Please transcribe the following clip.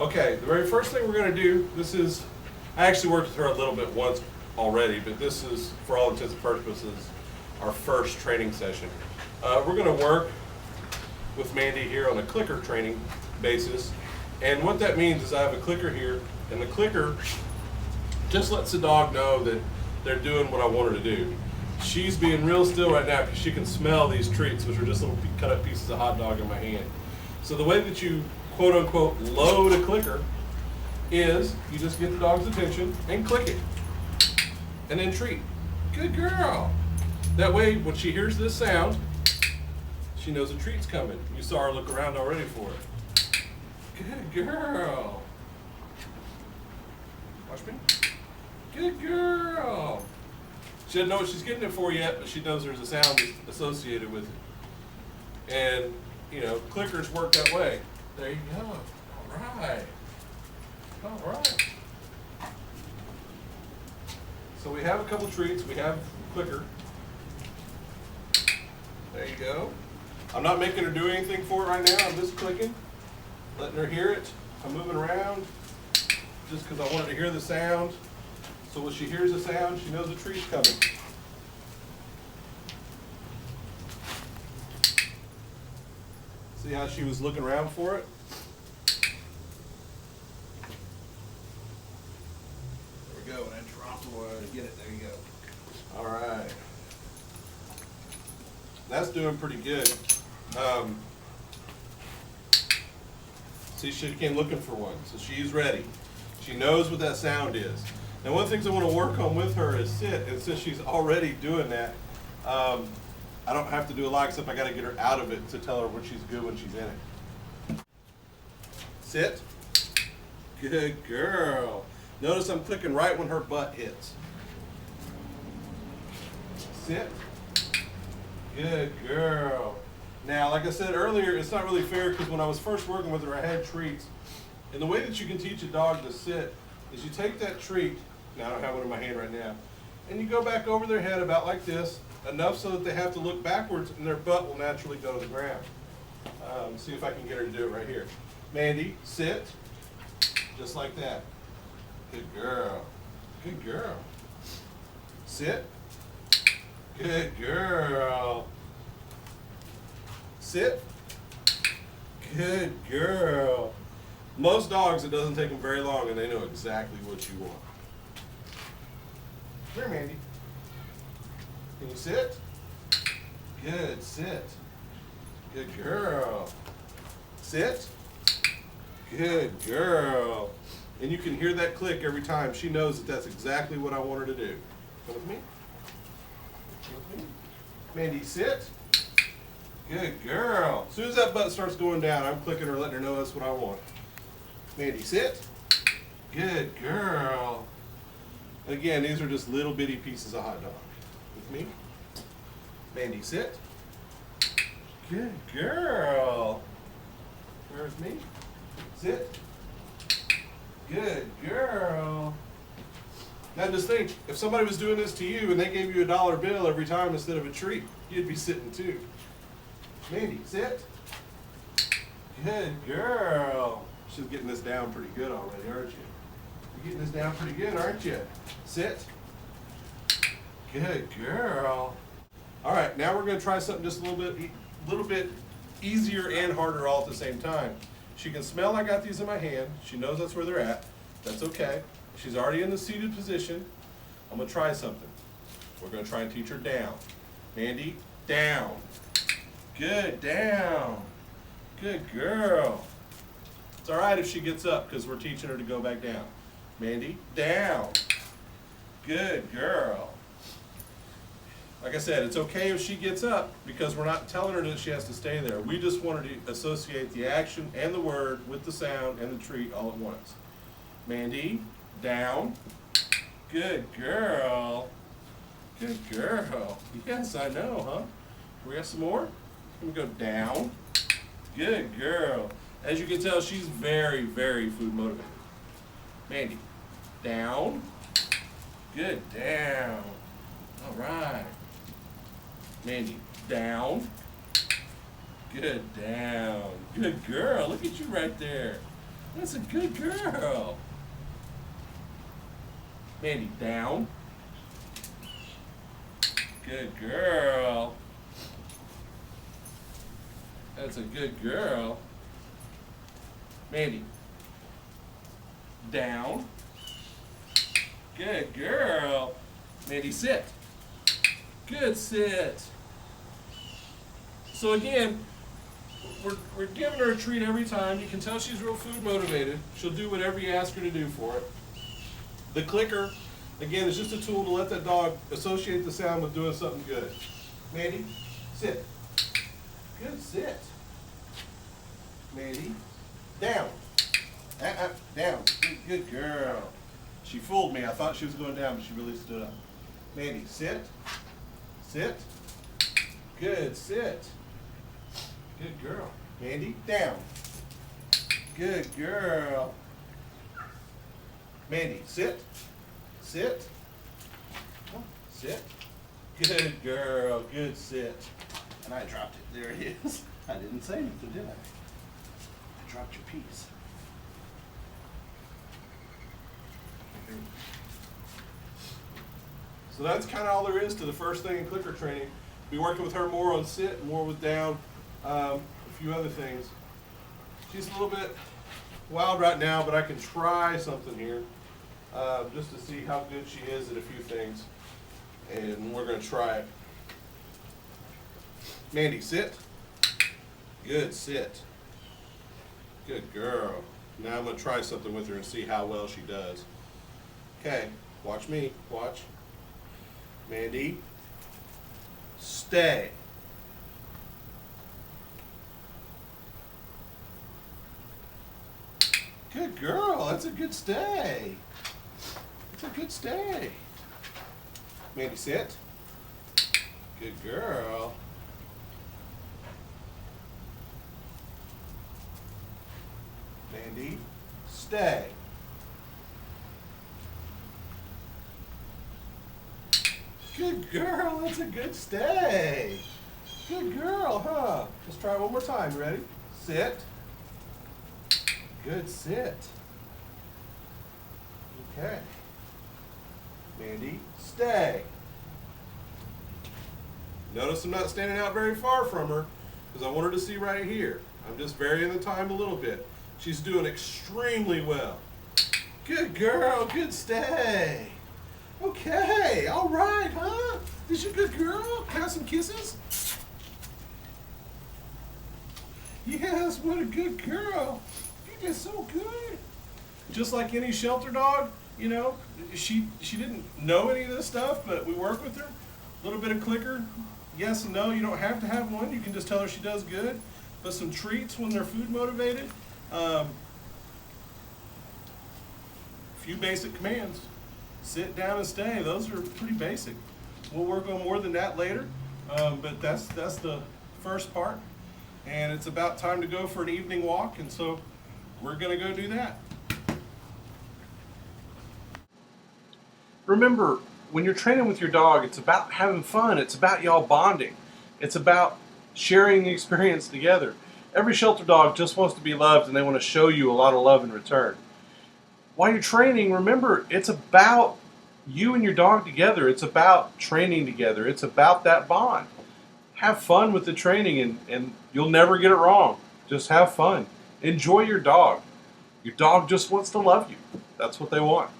Okay, the very first thing we're going to do, I actually worked with her a little bit once already, but this is, for all intents and purposes, our first training session. We're going to work with Mandy here on a clicker training basis. And what that means is I have a clicker here, and the clicker just lets the dog know that they're doing what I want her to do. She's being real still right now because she can smell these treats, which are just little cut up pieces of hot dog in my hand. So the way that you quote unquote load a clicker is you just get the dog's attention and click it and then treat. Good girl. That way when she hears this sound, she knows a treat's coming. You saw her look around already for it. Good girl. Watch me. Good girl. She doesn't know what she's getting it for yet, but she knows there's a sound associated with it. And, you know, clickers work that way. There you go. All right. All right. So we have a couple treats. We have clicker. There you go. I'm not making her do anything for it right now. I'm just clicking, letting her hear it. I'm moving around just because I want her to hear the sound. So when she hears the sound, she knows a treat's coming. See how she was looking around for it? There we go. And I dropped the wire to get it. There you go. All right. That's doing pretty good. See, she came looking for one, so she's ready. She knows what that sound is. Now, one of the things I want to work on with her is sit, and since she's already doing that, I don't have to do a lot except I got to get her out of it to tell her when she's good when she's in it. Sit. Good girl. Notice I'm clicking right when her butt hits. Sit. Good girl. Now, like I said earlier, it's not really fair because when I was first working with her, I had treats. And the way that you can teach a dog to sit is you take that treat, now I don't have one in my hand right now, and you go back over their head about like this, enough so that they have to look backwards and their butt will naturally go to the ground. See if I can get her to do it right here. Mandy, sit, just like that. Good girl. Good girl. Sit. Good girl. Sit. Good girl. Most dogs, it doesn't take them very long and they know exactly what you want. Here, Mandy. Can you sit? Good, sit. Good girl. Sit. Good girl. And you can hear that click every time. She knows that that's exactly what I want her to do. Come with me. Come with me. Mandy, sit. Good girl. As soon as that butt starts going down, I'm clicking her, letting her know that's what I want. Mandy, sit. Good girl. And again, these are just little bitty pieces of hot dog. With me. Mandy, sit. Good girl. Where's me? Sit. Good girl. Now just think, if somebody was doing this to you and they gave you a $1 bill every time instead of a treat, you'd be sitting too. Mandy, sit. Good girl. She's getting this down pretty good already, aren't you? You're getting this down pretty good, aren't you? Sit. Good girl. All right, now we're going to try something just a little bit easier and harder all at the same time. She can smell I got these in my hand. She knows that's where they're at. That's okay. She's already in the seated position. I'm going to try something. We're going to try and teach her down. Mandy, down. Good, down. Good girl. It's all right if she gets up because we're teaching her to go back down. Mandy, down. Good girl. Like I said, it's okay if she gets up because we're not telling her that she has to stay there. We just want her to associate the action and the word with the sound and the treat all at once. Mandy, down. Good girl. Good girl. Yes, I know, huh? We got some more? Let me go down. Good girl. As you can tell, she's very, very food motivated. Mandy, down. Good, down. All right. Mandy, down. Good, down. Good girl. Look at you right there. That's a good girl. Mandy, down. Good girl. That's a good girl. Mandy, down. Good girl. Mandy, sit. Good sit. So again, we're giving her a treat every time. You can tell she's real food motivated. She'll do whatever you ask her to do for it. The clicker, again, is just a tool to let that dog associate the sound with doing something good. Mandy, sit. Good sit. Mandy, down. Down. Good girl. She fooled me. I thought she was going down, but she really stood up. Mandy, sit. Sit. Good sit. Good girl. Mandy, down. Good girl. Mandy, sit. Sit. Sit. Good girl. Good sit. And I dropped it. There it is. I didn't say anything, did I? I dropped your piece. So that's kind of all there is to the first thing in clicker training. Be working with her more on sit, more with down, a few other things. She's a little bit wild right now, but I can try something here just to see how good she is at a few things. And we're going to try it. Mandy, sit. Good sit. Good girl. Now I'm going to try something with her and see how well she does. Okay, watch me. Watch. Mandy, stay. Good girl. That's a good stay. That's a good stay. Mandy, sit. Good girl. Mandy, stay. Good girl, that's a good stay. Good girl, huh? Let's try it one more time. You ready? Sit. Good sit. Okay. Mandy, stay. Notice I'm not standing out very far from her because I want her to see right here. I'm just varying the time a little bit. She's doing extremely well. Good girl, good stay. Okay, all right, huh? Is you a good girl? Can I have some kisses? Yes, what a good girl. You did so good. Just like any shelter dog, you know, she didn't know any of this stuff, but we work with her. A little bit of clicker, yes and no. You don't have to have one. You can just tell her she does good. But some treats when they're food motivated. Few basic commands. Sit down and stay. Those are pretty basic. We'll work on more than that later, but that's the first part. And it's about time to go for an evening walk, and so we're going to go do that. Remember, when you're training with your dog, it's about having fun. It's about y'all bonding. It's about sharing the experience together. Every shelter dog just wants to be loved, and they want to show you a lot of love in return. While you're training, remember, it's about you and your dog together. It's about training together. It's about that bond. Have fun with the training, and you'll never get it wrong. Just have fun. Enjoy your dog. Your dog just wants to love you. That's what they want.